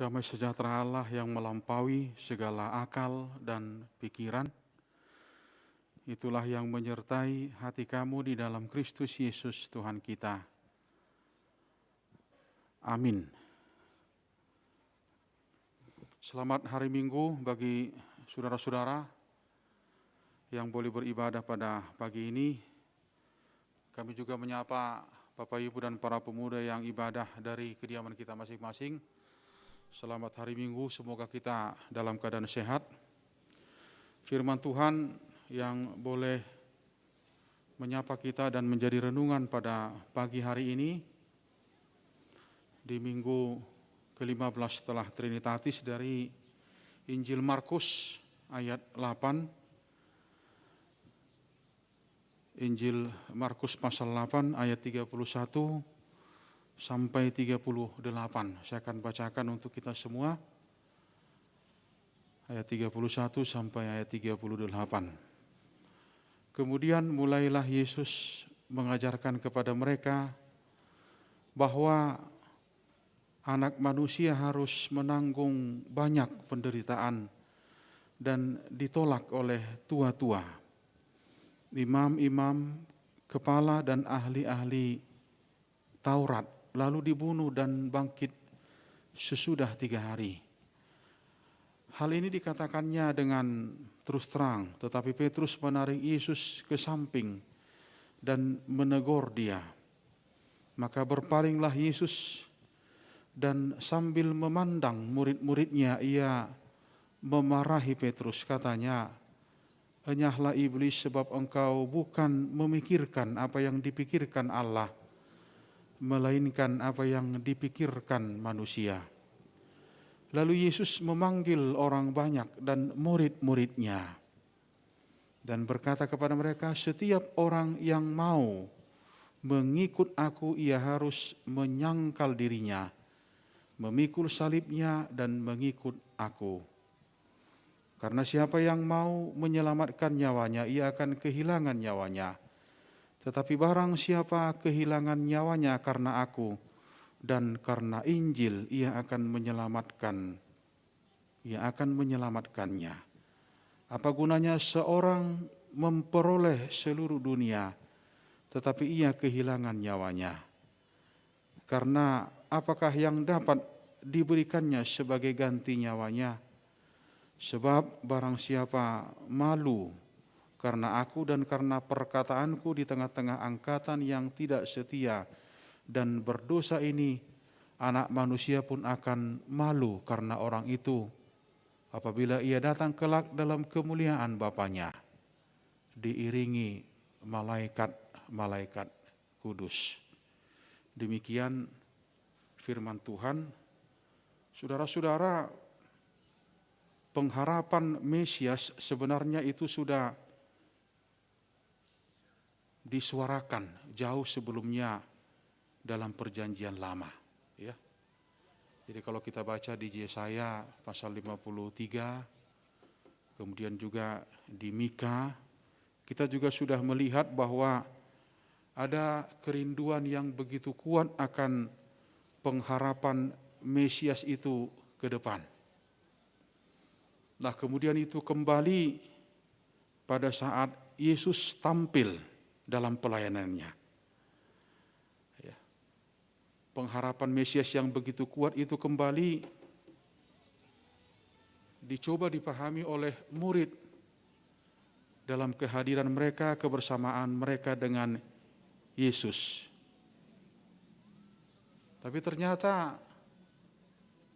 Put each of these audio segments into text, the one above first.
Damai sejahtera Allah yang melampaui segala akal dan pikiran, itulah yang menyertai hati kamu di dalam Kristus Yesus Tuhan kita. Amin. Selamat hari Minggu bagi saudara-saudara yang boleh beribadah pada pagi ini. Kami juga menyapa Bapak Ibu dan para pemuda yang ibadah dari kediaman kita masing-masing. Selamat hari Minggu, semoga kita dalam keadaan sehat. Firman Tuhan yang boleh menyapa kita dan menjadi renungan pada pagi hari ini di minggu ke-15 setelah Trinitatis dari Injil Markus ayat 8. Injil Markus pasal 8 ayat 31 sampai 38. Saya akan bacakan untuk kita semua. Ayat 31 sampai ayat 38. Kemudian mulailah Yesus mengajarkan kepada mereka bahwa anak manusia harus menanggung banyak penderitaan dan ditolak oleh tua-tua, imam-imam, kepala dan ahli-ahli Taurat, lalu dibunuh dan bangkit sesudah 3 hari. Hal ini dikatakannya dengan terus terang, tetapi Petrus menarik Yesus ke samping dan menegur dia. Maka berpalinglah Yesus dan sambil memandang murid-muridnya, ia memarahi Petrus, katanya, "Enyahlah iblis, sebab engkau bukan memikirkan apa yang dipikirkan Allah, melainkan apa yang dipikirkan manusia." Lalu Yesus memanggil orang banyak dan murid-muridnya dan berkata kepada mereka, "Setiap orang yang mau mengikut aku, ia harus menyangkal dirinya, memikul salibnya dan mengikut aku. Karena siapa yang mau menyelamatkan nyawanya, ia akan kehilangan nyawanya. Tetapi barang siapa kehilangan nyawanya karena aku dan karena Injil, ia akan menyelamatkannya. Apa gunanya seorang memperoleh seluruh dunia, tetapi ia kehilangan nyawanya? Karena apakah yang dapat diberikannya sebagai ganti nyawanya? Sebab barang siapa malu karena aku dan karena perkataanku di tengah-tengah angkatan yang tidak setia dan berdosa ini, Anak Manusia pun akan malu karena orang itu apabila ia datang kelak dalam kemuliaan Bapanya, diiringi malaikat-malaikat kudus." Demikian firman Tuhan. Saudara-saudara, pengharapan Mesias sebenarnya itu sudah disuarakan jauh sebelumnya dalam perjanjian lama, ya. Jadi kalau kita baca di Yesaya pasal 53, kemudian juga di Mika, kita juga sudah melihat bahwa ada kerinduan yang begitu kuat akan pengharapan Mesias itu ke depan. Nah, kemudian itu kembali pada saat Yesus tampil dalam pelayanannya. Ya. Pengharapan Mesias yang begitu kuat itu kembali dicoba dipahami oleh murid dalam kehadiran mereka, kebersamaan mereka dengan Yesus. Tapi ternyata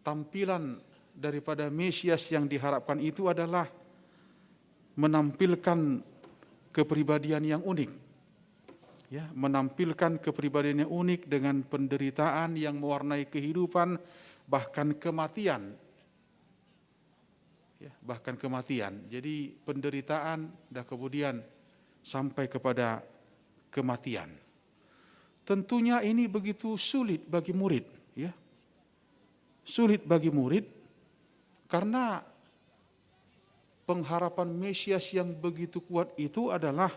tampilan daripada Mesias yang diharapkan itu adalah menampilkan kepribadian yang unik. Ya, menampilkan kepribadian yang unik dengan penderitaan yang mewarnai kehidupan, bahkan kematian. Ya, bahkan kematian. Jadi penderitaan dan kemudian sampai kepada kematian. Tentunya ini begitu sulit bagi murid, ya. Sulit bagi murid karena pengharapan Mesias yang begitu kuat itu adalah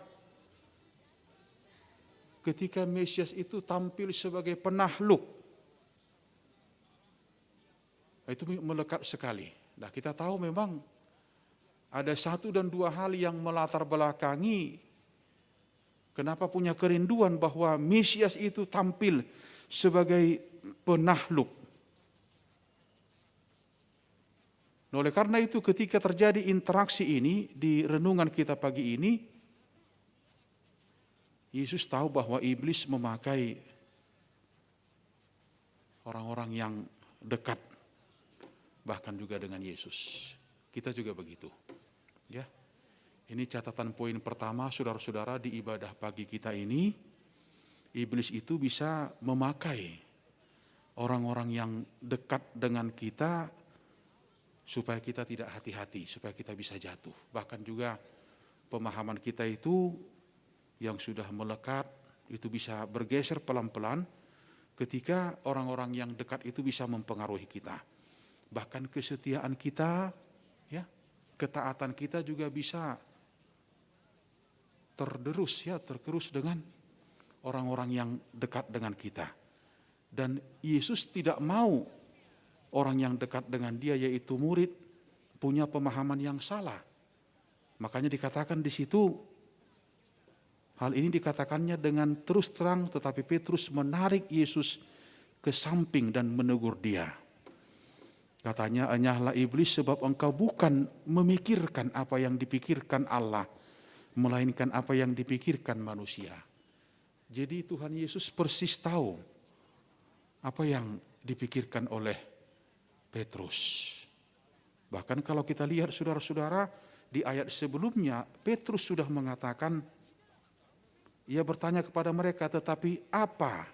ketika Mesias itu tampil sebagai penakluk Itu melekat sekali. Nah, kita tahu memang ada satu dan dua hal yang melatar belakangi kenapa punya kerinduan bahwa Mesias itu tampil sebagai penakluk. Oleh karena itu ketika terjadi interaksi ini di renungan kita pagi ini, Yesus tahu bahwa iblis memakai orang-orang yang dekat, bahkan juga dengan Yesus. Kita juga begitu. Ya, ini catatan poin pertama, saudara-saudara, di ibadah pagi kita ini, iblis itu bisa memakai orang-orang yang dekat dengan kita supaya kita tidak hati-hati, supaya kita bisa jatuh. Bahkan juga pemahaman kita itu yang sudah melekat itu bisa bergeser pelan-pelan ketika orang-orang yang dekat itu bisa mempengaruhi kita. Bahkan kesetiaan kita, ya, ketaatan kita juga bisa tergerus dengan orang-orang yang dekat dengan kita. Dan Yesus tidak mau orang yang dekat dengan dia, yaitu murid, punya pemahaman yang salah. Makanya dikatakan di situ, hal ini dikatakannya dengan terus terang, tetapi Petrus menarik Yesus ke samping dan menegur dia. Katanya, "Enyahlah iblis, sebab engkau bukan memikirkan apa yang dipikirkan Allah, melainkan apa yang dipikirkan manusia." Jadi Tuhan Yesus persis tahu apa yang dipikirkan oleh Petrus. Bahkan kalau kita lihat saudara-saudara, di ayat sebelumnya Petrus sudah mengatakan, ia bertanya kepada mereka, "Tetapi apa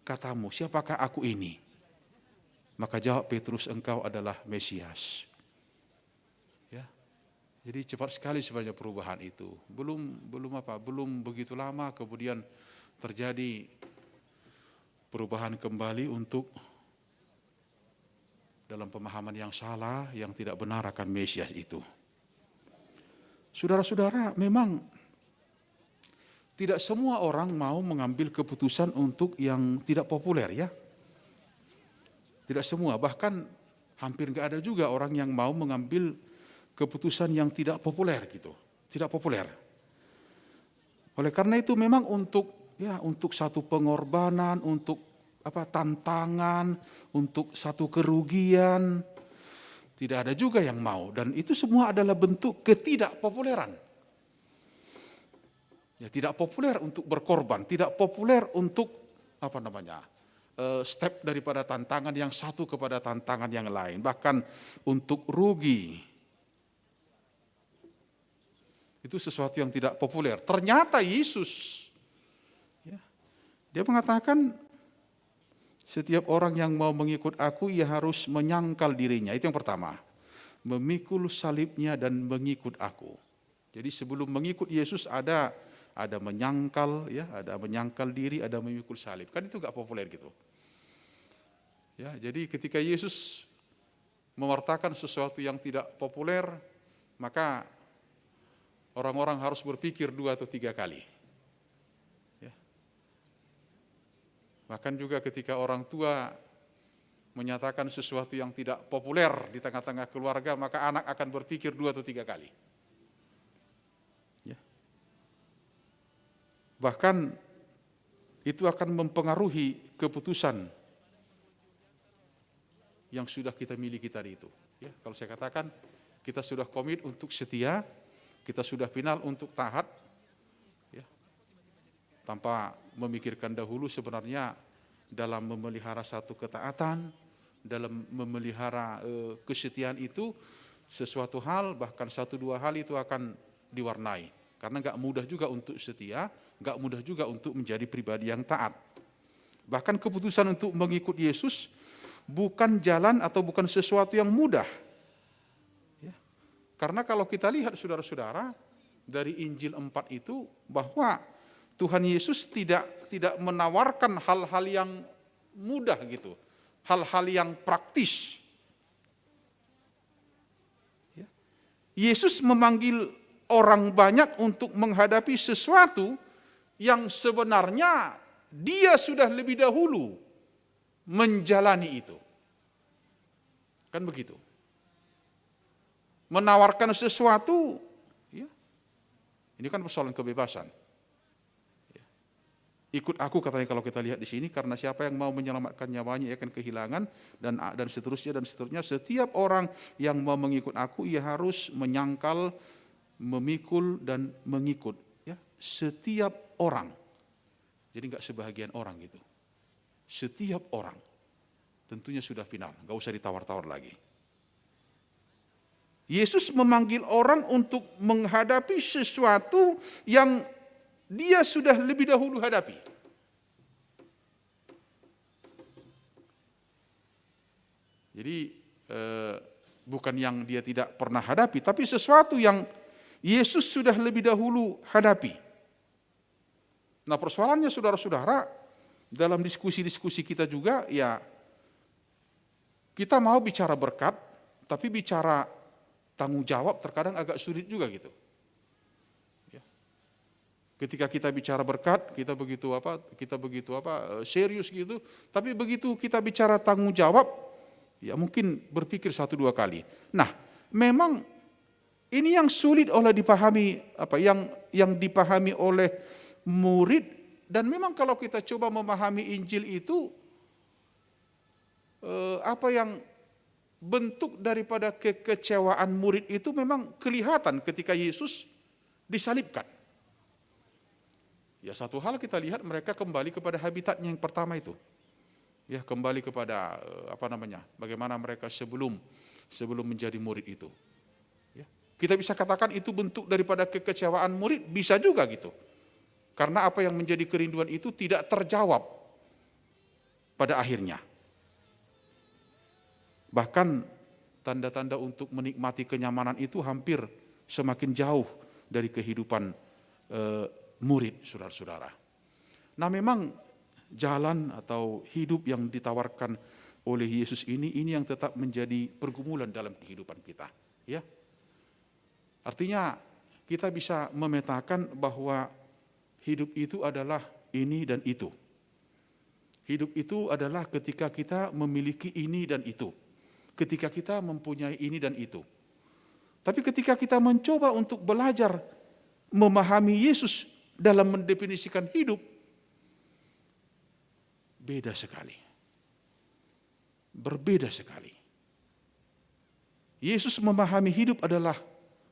katamu, siapakah aku ini?" Maka jawab Petrus, "Engkau adalah Mesias." Ya. Jadi cepat sekali sebenarnya perubahan itu. Belum begitu lama kemudian terjadi perubahan kembali untuk dalam pemahaman yang salah, yang tidak benar akan Mesias itu. Saudara-saudara, memang tidak semua orang mau mengambil keputusan untuk yang tidak populer, ya. Tidak semua, bahkan hampir nggak ada juga orang yang mau mengambil keputusan yang tidak populer gitu, tidak populer. Oleh karena itu memang untuk satu pengorbanan, untuk tantangan, untuk satu kerugian, tidak ada juga yang mau, dan itu semua adalah bentuk ketidakpopuleran. Ya, tidak populer untuk berkorban, tidak populer untuk step daripada tantangan yang satu kepada tantangan yang lain, bahkan untuk rugi. Itu sesuatu yang tidak populer. Ternyata Yesus, dia mengatakan, setiap orang yang mau mengikut aku, ia harus menyangkal dirinya. Itu yang pertama, memikul salibnya dan mengikut aku. Jadi sebelum mengikut Yesus ada menyangkal, ya, ada menyangkal diri, ada memikul salib. Kan itu gak populer gitu. Ya, jadi ketika Yesus mewartakan sesuatu yang tidak populer, maka orang-orang harus berpikir 2 atau 3 kali. Ya. Bahkan juga ketika orang tua menyatakan sesuatu yang tidak populer di tengah-tengah keluarga, maka anak akan berpikir 2 atau 3 kali. Ya. Bahkan itu akan mempengaruhi keputusan yang sudah kita miliki tadi itu. Ya, kalau saya katakan kita sudah komit untuk setia, kita sudah final untuk taat, ya, tanpa memikirkan dahulu sebenarnya dalam memelihara satu ketaatan, dalam memelihara kesetiaan itu, sesuatu hal, bahkan 1-2 hal itu akan diwarnai. Karena gak mudah juga untuk setia, gak mudah juga untuk menjadi pribadi yang taat. Bahkan keputusan untuk mengikut Yesus bukan jalan atau bukan sesuatu yang mudah. Ya. Karena kalau kita lihat saudara-saudara, dari Injil 4 itu, bahwa Tuhan Yesus tidak menawarkan hal-hal yang mudah gitu, hal-hal yang praktis. Ya. Yesus memanggil orang banyak untuk menghadapi sesuatu yang sebenarnya dia sudah lebih dahulu menjalani itu. Kan begitu. Menawarkan sesuatu, ya, ini kan persoalan kebebasan. Ikut aku katanya kalau kita lihat di sini, karena siapa yang mau menyelamatkan nyawanya ia akan kehilangan, dan seterusnya dan seterusnya. Setiap orang yang mau mengikut aku ia harus menyangkal, memikul dan mengikut. Ya, setiap orang. Jadi enggak sebahagian orang gitu. Setiap orang. Tentunya sudah final, enggak usah ditawar-tawar lagi. Yesus memanggil orang untuk menghadapi sesuatu yang dia sudah lebih dahulu hadapi. Jadi bukan yang dia tidak pernah hadapi, tapi sesuatu yang Yesus sudah lebih dahulu hadapi. Nah, persoalannya saudara-saudara, dalam diskusi-diskusi kita juga, ya kita mau bicara berkat, tapi bicara tanggung jawab terkadang agak sulit juga gitu. Ketika kita bicara berkat, kita begitu serius gitu, tapi begitu kita bicara tanggung jawab, ya mungkin berpikir 1-2 kali. Nah, memang ini yang sulit oleh dipahami, yang dipahami oleh murid, dan memang kalau kita coba memahami Injil itu, yang bentuk daripada kekecewaan murid itu memang kelihatan ketika Yesus disalibkan. Ya, satu hal kita lihat mereka kembali kepada habitatnya yang pertama itu. Ya, kembali kepada bagaimana mereka sebelum menjadi murid itu. Ya, kita bisa katakan itu bentuk daripada kekecewaan murid, bisa juga gitu. Karena apa yang menjadi kerinduan itu tidak terjawab pada akhirnya. Bahkan tanda-tanda untuk menikmati kenyamanan itu hampir semakin jauh dari kehidupan murid, saudara-saudara. Nah, memang jalan atau hidup yang ditawarkan oleh Yesus ini yang tetap menjadi pergumulan dalam kehidupan kita. Ya, artinya kita bisa memetakan bahwa hidup itu adalah ini dan itu. Hidup itu adalah ketika kita memiliki ini dan itu. Ketika kita mempunyai ini dan itu. Tapi ketika kita mencoba untuk belajar memahami Yesus dalam mendefinisikan hidup, beda sekali. Berbeda sekali. Yesus memahami hidup adalah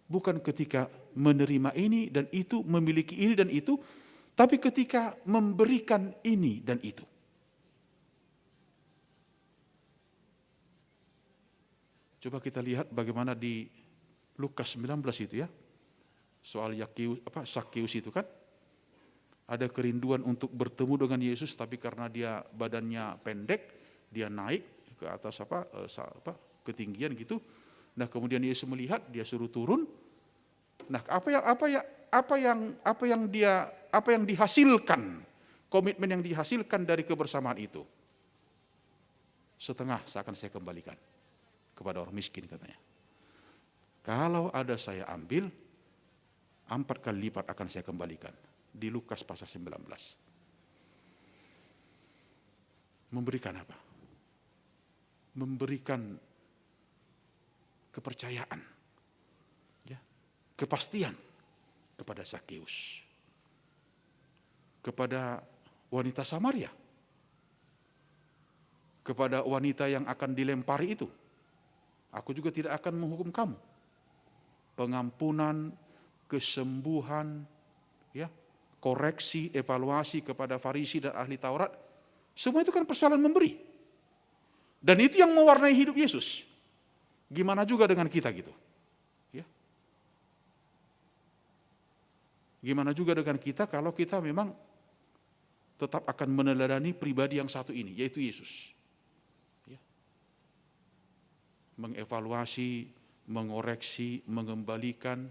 bukan ketika menerima ini dan itu, memiliki ini dan itu, tapi ketika memberikan ini dan itu. Coba kita lihat bagaimana di Lukas 19 itu ya. Soal Zakheus itu kan. Ada kerinduan untuk bertemu dengan Yesus, tapi karena dia badannya pendek, dia naik ke atas ketinggian gitu. Nah, kemudian Yesus melihat, dia suruh turun. Nah, apa yang dihasilkan, komitmen yang dihasilkan dari kebersamaan itu? Setengah akan saya kembalikan kepada orang miskin, katanya. Kalau ada saya ambil, 4 kali lipat akan saya kembalikan. Di Lukas pasal 19. Memberikan apa? Memberikan kepercayaan, ya, kepastian kepada Zakheus, kepada wanita Samaria, kepada wanita yang akan dilempari itu. Aku juga tidak akan menghukum kamu. Pengampunan, kesembuhan, ya, koreksi, evaluasi kepada Farisi dan ahli Taurat, semua itu kan persoalan memberi. Dan itu yang mewarnai hidup Yesus. Gimana juga dengan kita gitu. Ya. Gimana juga dengan kita kalau kita memang tetap akan meneladani pribadi yang satu ini, yaitu Yesus. Ya. Mengevaluasi, mengoreksi, mengembalikan.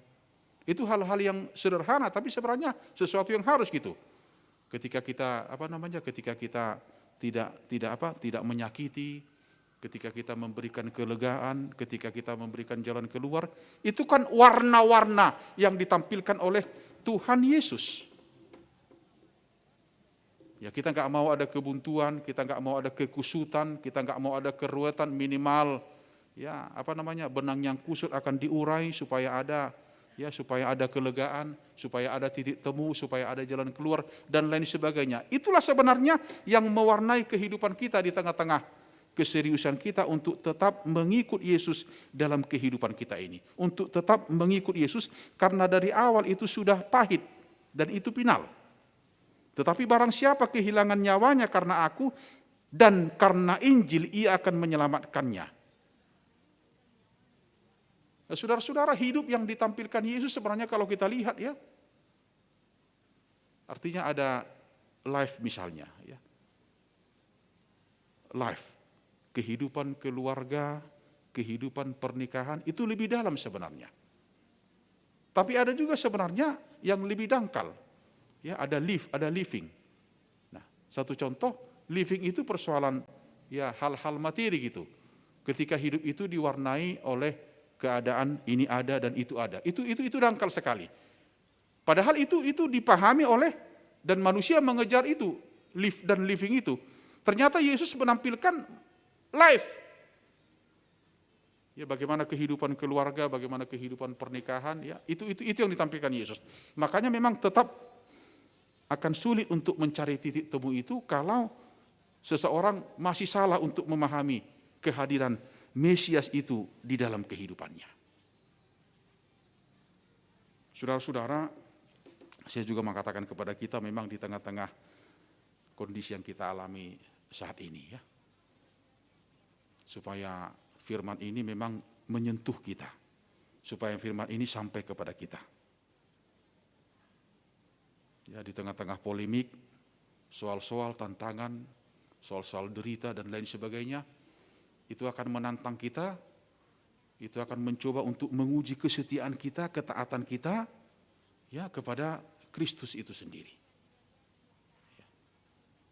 Itu hal-hal yang sederhana, tapi sebenarnya sesuatu yang harus gitu. Ketika kita ketika kita tidak menyakiti, ketika kita memberikan kelegaan, ketika kita memberikan jalan keluar, itu kan warna-warna yang ditampilkan oleh Tuhan Yesus. Ya, kita nggak mau ada kebuntuan, kita nggak mau ada kekusutan, kita nggak mau ada keruwetan, minimal benang yang kusut akan diurai supaya ada kelegaan, supaya ada titik temu, supaya ada jalan keluar dan lain sebagainya. Itulah sebenarnya yang mewarnai kehidupan kita di tengah-tengah keseriusan kita untuk tetap mengikut Yesus dalam kehidupan kita ini. Untuk tetap mengikut Yesus karena dari awal itu sudah pahit dan itu final. Tetapi barang siapa kehilangan nyawanya karena aku dan karena Injil, ia akan menyelamatkannya. Nah, saudara-saudara, hidup yang ditampilkan Yesus sebenarnya kalau kita lihat artinya ada life misalnya life, kehidupan keluarga, kehidupan pernikahan itu lebih dalam sebenarnya. Tapi ada juga sebenarnya yang lebih dangkal. Ada live, ada living. Nah, satu contoh, living itu persoalan hal-hal materi gitu. Ketika hidup itu diwarnai oleh keadaan ini ada dan itu ada. Itu dangkal sekali. Padahal itu dipahami oleh dan manusia mengejar itu, live dan living itu. Ternyata Yesus menampilkan life. Bagaimana kehidupan keluarga, bagaimana kehidupan pernikahan, itu yang ditampilkan Yesus. Makanya memang tetap akan sulit untuk mencari titik temu itu kalau seseorang masih salah untuk memahami kehadiran Mesias itu di dalam kehidupannya. Saudara-saudara, saya juga mengatakan kepada kita memang di tengah-tengah kondisi yang kita alami saat ini supaya firman ini memang menyentuh kita, supaya firman ini sampai kepada kita. Di tengah-tengah polemik, soal-soal tantangan, soal-soal derita dan lain sebagainya, itu akan menantang kita, itu akan mencoba untuk menguji kesetiaan kita, ketaatan kita kepada Kristus itu sendiri.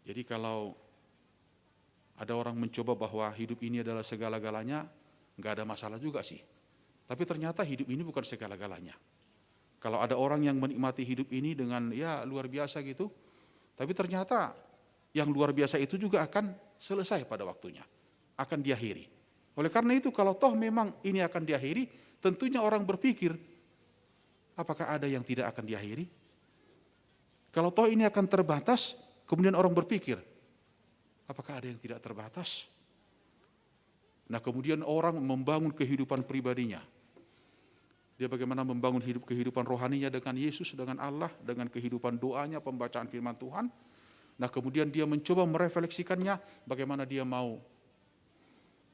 Jadi kalau ada orang mencoba bahwa hidup ini adalah segala-galanya, enggak ada masalah juga sih. Tapi ternyata hidup ini bukan segala-galanya. Kalau ada orang yang menikmati hidup ini dengan luar biasa gitu, tapi ternyata yang luar biasa itu juga akan selesai pada waktunya, akan diakhiri. Oleh karena itu kalau toh memang ini akan diakhiri, tentunya orang berpikir, apakah ada yang tidak akan diakhiri? Kalau toh ini akan terbatas, kemudian orang berpikir, apakah ada yang tidak terbatas? Nah, kemudian orang membangun kehidupan pribadinya. Dia bagaimana membangun kehidupan rohaninya dengan Yesus, dengan Allah, dengan kehidupan doanya, pembacaan firman Tuhan. Nah, kemudian dia mencoba merefleksikannya bagaimana dia mau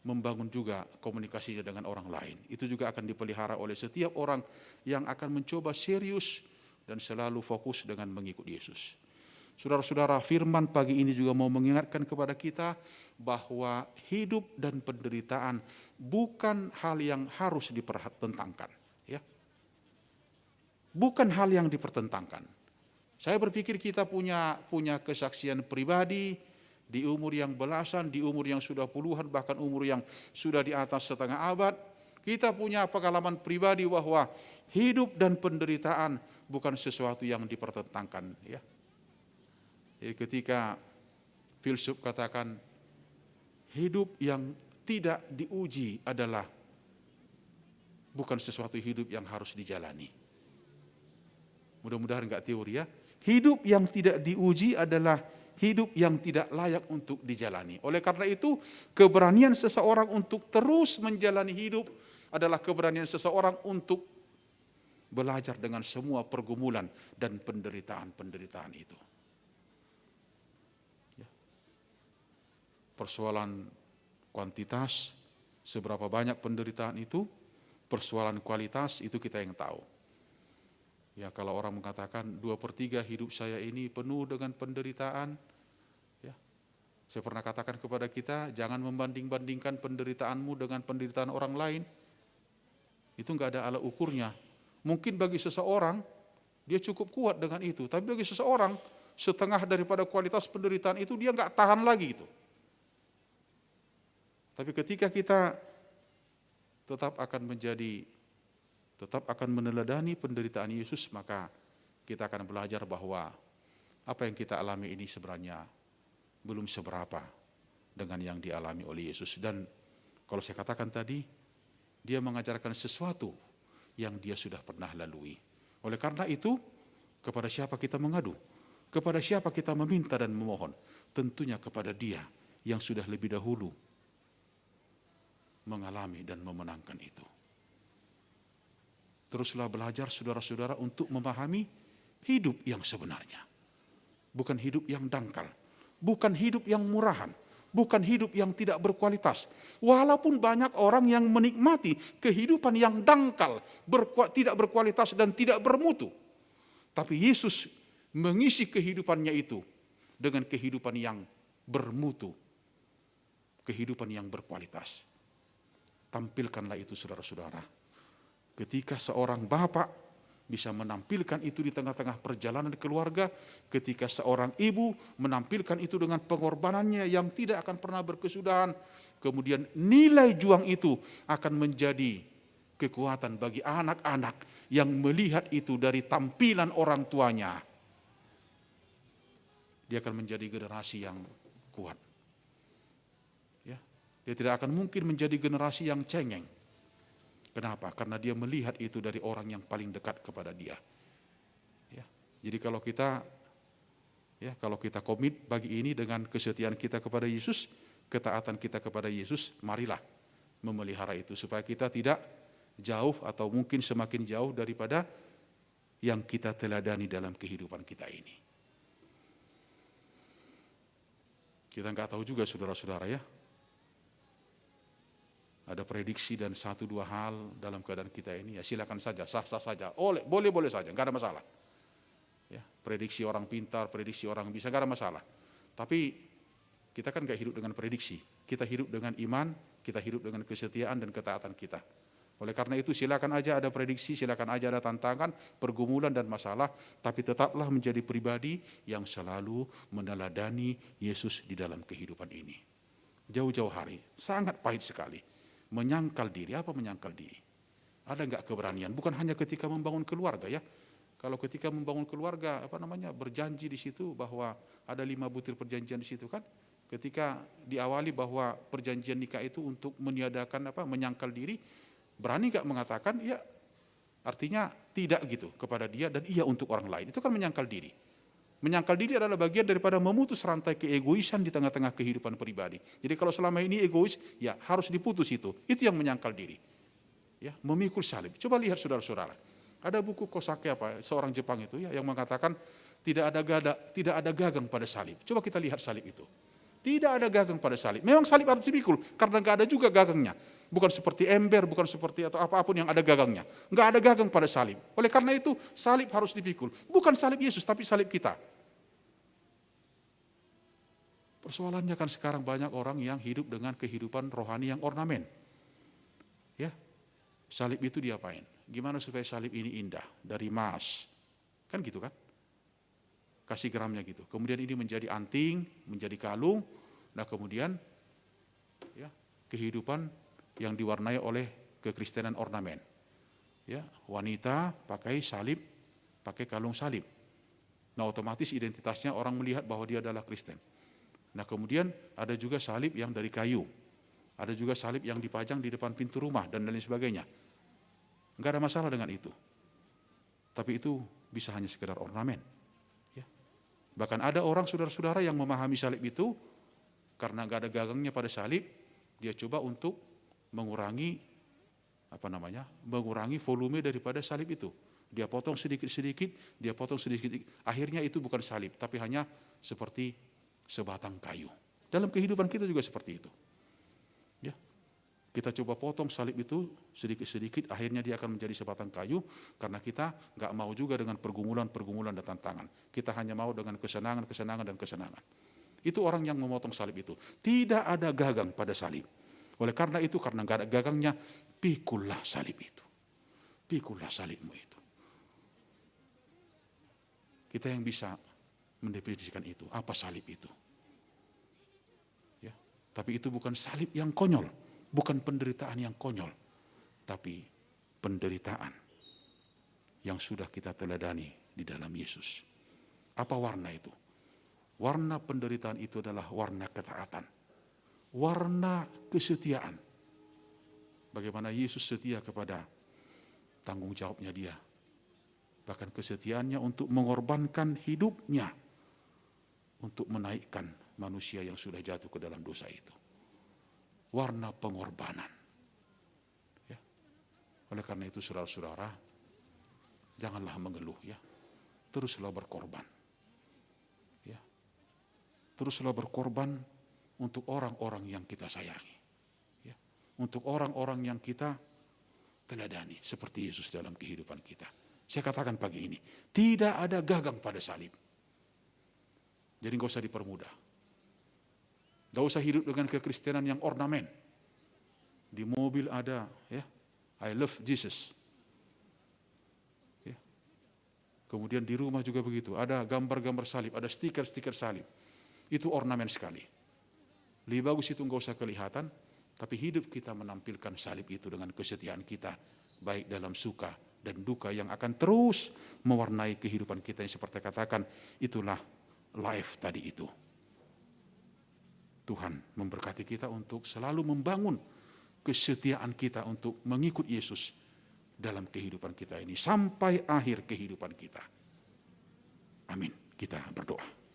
membangun juga komunikasinya dengan orang lain. Itu juga akan dipelihara oleh setiap orang yang akan mencoba serius dan selalu fokus dengan mengikut Yesus. Saudara-saudara, firman pagi ini juga mau mengingatkan kepada kita bahwa hidup dan penderitaan bukan hal yang harus dipertentangkan. Bukan hal yang dipertentangkan. Saya berpikir kita punya kesaksian pribadi di umur yang belasan, di umur yang sudah puluhan, bahkan umur yang sudah di atas setengah abad. Kita punya pengalaman pribadi bahwa hidup dan penderitaan bukan sesuatu yang dipertentangkan. Jadi ketika filsuf katakan hidup yang tidak diuji adalah bukan sesuatu hidup yang harus dijalani. Mudah-mudahan enggak teori Hidup yang tidak diuji adalah hidup yang tidak layak untuk dijalani. Oleh karena itu, keberanian seseorang untuk terus menjalani hidup adalah keberanian seseorang untuk belajar dengan semua pergumulan dan penderitaan-penderitaan itu. Persoalan kuantitas, seberapa banyak penderitaan itu, persoalan kualitas itu kita yang tahu. Kalau orang mengatakan 2/3 hidup saya ini penuh dengan penderitaan, saya pernah katakan kepada kita, jangan membanding-bandingkan penderitaanmu dengan penderitaan orang lain. Itu enggak ada alat ukurnya. Mungkin bagi seseorang dia cukup kuat dengan itu, tapi bagi seseorang setengah daripada kualitas penderitaan itu dia enggak tahan lagi itu. Tapi ketika kita tetap akan meneladani penderitaan Yesus, maka kita akan belajar bahwa apa yang kita alami ini sebenarnya belum seberapa dengan yang dialami oleh Yesus. Dan kalau saya katakan tadi, Dia mengajarkan sesuatu yang dia sudah pernah lalui. Oleh karena itu, kepada siapa kita mengadu? Kepada siapa kita meminta dan memohon? Tentunya kepada Dia yang sudah lebih dahulu mengalami dan memenangkan itu. Teruslah belajar saudara-saudara untuk memahami hidup yang sebenarnya. Bukan hidup yang dangkal, bukan hidup yang murahan, bukan hidup yang tidak berkualitas. Walaupun banyak orang yang menikmati kehidupan yang dangkal, tidak berkualitas dan tidak bermutu. Tapi Yesus mengisi kehidupannya itu dengan kehidupan yang bermutu, kehidupan yang berkualitas. Tampilkanlah itu saudara-saudara. Ketika seorang bapak bisa menampilkan itu di tengah-tengah perjalanan keluarga, ketika seorang ibu menampilkan itu dengan pengorbanannya yang tidak akan pernah berkesudahan, kemudian nilai juang itu akan menjadi kekuatan bagi anak-anak yang melihat itu dari tampilan orang tuanya. Dia akan menjadi generasi yang kuat. Ya, dia tidak akan mungkin menjadi generasi yang cengeng. Kenapa? Karena dia melihat itu dari orang yang paling dekat kepada dia. Ya, jadi kalau kita komit bagi ini dengan kesetiaan kita kepada Yesus, ketaatan kita kepada Yesus, marilah memelihara itu supaya kita tidak jauh atau mungkin semakin jauh daripada yang kita teladani dalam kehidupan kita ini. Kita nggak tahu juga saudara-saudara ya. Ada prediksi dan 1-2 hal dalam keadaan kita ini, ya silakan saja, sah-sah saja, boleh saja, nggak ada masalah. Ya, prediksi orang pintar, prediksi orang bisa, nggak ada masalah. Tapi kita kan nggak hidup dengan prediksi, kita hidup dengan iman, kita hidup dengan kesetiaan dan ketaatan kita. Oleh karena itu silakan aja ada prediksi, silakan aja ada tantangan, pergumulan dan masalah, tapi tetaplah menjadi pribadi yang selalu meneladani Yesus di dalam kehidupan ini. Jauh-jauh hari, sangat pahit sekali. Menyangkal diri, apa menyangkal diri? Ada enggak keberanian? Bukan hanya ketika membangun keluarga ya. Kalau ketika membangun keluarga, berjanji di situ bahwa ada 5 butir perjanjian di situ kan. Ketika diawali bahwa perjanjian nikah itu untuk meniadakan menyangkal diri, berani enggak mengatakan ya artinya tidak gitu kepada dia dan iya untuk orang lain. Itu kan menyangkal diri. Menyangkal diri adalah bagian daripada memutus rantai keegoisan di tengah-tengah kehidupan pribadi. Jadi kalau selama ini egois, ya harus diputus itu. Itu yang menyangkal diri. Ya, memikul salib. Coba lihat saudara-saudara. Ada buku Kosake seorang Jepang itu ya yang mengatakan tidak ada gagang pada salib. Coba kita lihat salib itu. Tidak ada gagang pada salib. Memang salib harus dipikul karena enggak ada juga gagangnya. Bukan seperti ember, bukan seperti atau apapun yang ada gagangnya. Enggak ada gagang pada salib. Oleh karena itu salib harus dipikul. Bukan salib Yesus tapi salib kita. Persoalannya kan sekarang banyak orang yang hidup dengan kehidupan rohani yang ornamen. Ya, salib itu diapain? Gimana supaya salib ini indah? Dari emas. Kan gitu kan? Kasih gramnya gitu. Kemudian ini menjadi anting, menjadi kalung. Nah kemudian ya, kehidupan yang diwarnai oleh kekristenan ornamen. Ya, wanita pakai salib, pakai kalung salib. Nah otomatis identitasnya orang melihat bahwa dia adalah Kristen. Nah kemudian ada juga salib yang dari kayu. Ada juga salib yang dipajang di depan pintu rumah dan lain sebagainya. Enggak ada masalah dengan itu. Tapi itu bisa hanya sekedar ornamen. Ya. Bahkan ada orang saudara-saudara yang memahami salib itu karena enggak ada gagangnya pada salib, dia coba untuk mengurangi mengurangi volume daripada salib itu. Dia potong sedikit-sedikit, dia potong sedikit-sedikit. Akhirnya itu bukan salib, tapi hanya seperti sebatang kayu. Dalam kehidupan kita juga seperti itu. Ya. Kita coba potong salib itu sedikit-sedikit, akhirnya dia akan menjadi sebatang kayu karena kita enggak mau juga dengan pergumulan-pergumulan dan tantangan. Kita hanya mau dengan kesenangan-kesenangan dan kesenangan. Itu orang yang memotong salib itu. Tidak ada gagang pada salib. Oleh karena itu, karena enggak ada gagangnya, pikullah salib itu. Pikullah salibmu itu. Kita yang bisa mendefinisikan itu, apa salib itu. Ya, tapi itu bukan salib yang konyol, bukan penderitaan yang konyol, tapi penderitaan yang sudah kita teladani di dalam Yesus. Apa warna itu? Warna penderitaan itu adalah warna ketaatan, warna kesetiaan. bagaimana Yesus setia kepada tanggung jawabnya dia. Bahkan kesetiaannya untuk mengorbankan hidupnya untuk menaikkan manusia yang sudah jatuh ke dalam dosa itu. Warna pengorbanan. Ya. Oleh karena itu saudara-saudara, janganlah mengeluh ya. Teruslah berkorban. Ya. Teruslah berkorban untuk orang-orang yang kita sayangi. Ya. Untuk orang-orang yang kita teladani seperti Yesus dalam kehidupan kita. Saya katakan pagi ini, tidak ada gagang pada salib. Jadi enggak usah dipermudah. Enggak usah hidup dengan kekristenan yang ornamen. Di mobil ada ya, I love Jesus. Ya. Kemudian di rumah juga begitu, ada gambar-gambar salib, ada stiker-stiker salib. Itu ornamen sekali. Lebih bagus itu enggak usah kelihatan, tapi hidup kita menampilkan salib itu dengan kesetiaan kita, baik dalam suka dan duka yang akan terus mewarnai kehidupan kita yang seperti katakan, itulah life tadi itu. Tuhan memberkati kita untuk selalu membangun kesetiaan kita untuk mengikut Yesus dalam kehidupan kita ini sampai akhir kehidupan kita. Amin. Kita berdoa.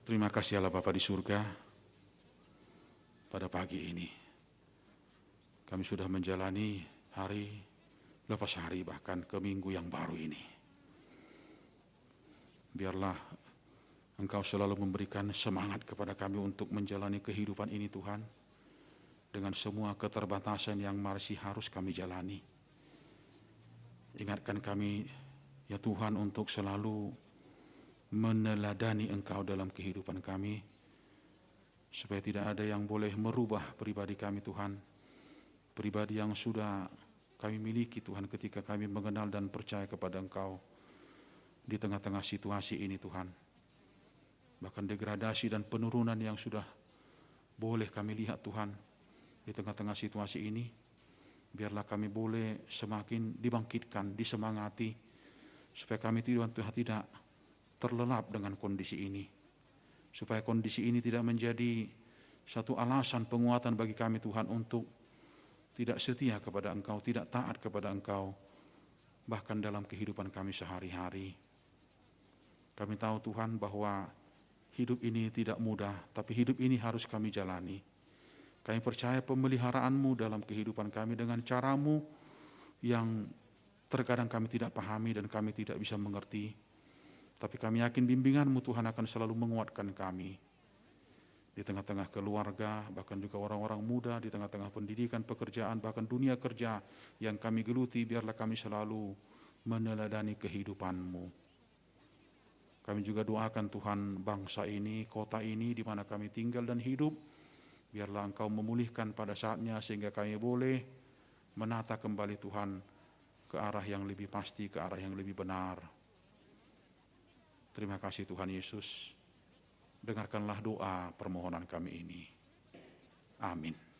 Terima kasih Allah Bapa di surga, pada pagi ini kami sudah menjalani hari lepas hari, bahkan ke minggu yang baru ini. Biarlah Engkau selalu memberikan semangat kepada kami untuk menjalani kehidupan ini Tuhan, dengan semua keterbatasan yang masih harus kami jalani. Ingatkan kami ya Tuhan untuk selalu meneladani Engkau dalam kehidupan kami, supaya tidak ada yang boleh merubah pribadi kami Tuhan, pribadi yang sudah kami miliki Tuhan ketika kami mengenal dan percaya kepada Engkau di tengah-tengah situasi ini Tuhan. Bahkan degradasi dan penurunan yang sudah boleh kami lihat Tuhan di tengah-tengah situasi ini, biarlah kami boleh semakin dibangkitkan, disemangati, supaya kami Tuhan tidak terlelap dengan kondisi ini, supaya kondisi ini tidak menjadi satu alasan penguatan bagi kami Tuhan untuk tidak setia kepada Engkau, tidak taat kepada Engkau, bahkan dalam kehidupan kami sehari-hari. Kami tahu Tuhan bahwa hidup ini tidak mudah, tapi hidup ini harus kami jalani. Kami percaya pemeliharaanmu dalam kehidupan kami dengan caramu yang terkadang kami tidak pahami dan kami tidak bisa mengerti. Tapi kami yakin bimbinganmu Tuhan akan selalu menguatkan kami. Di tengah-tengah keluarga, bahkan juga orang-orang muda, di tengah-tengah pendidikan, pekerjaan, bahkan dunia kerja yang kami geluti, biarlah kami selalu meneladani kehidupan-Mu. Kami juga doakan Tuhan bangsa ini, kota ini, di mana kami tinggal dan hidup, biarlah Engkau memulihkan pada saatnya, sehingga kami boleh menata kembali Tuhan ke arah yang lebih pasti, ke arah yang lebih benar. Terima kasih Tuhan Yesus. Dengarkanlah doa permohonan kami ini. Amin.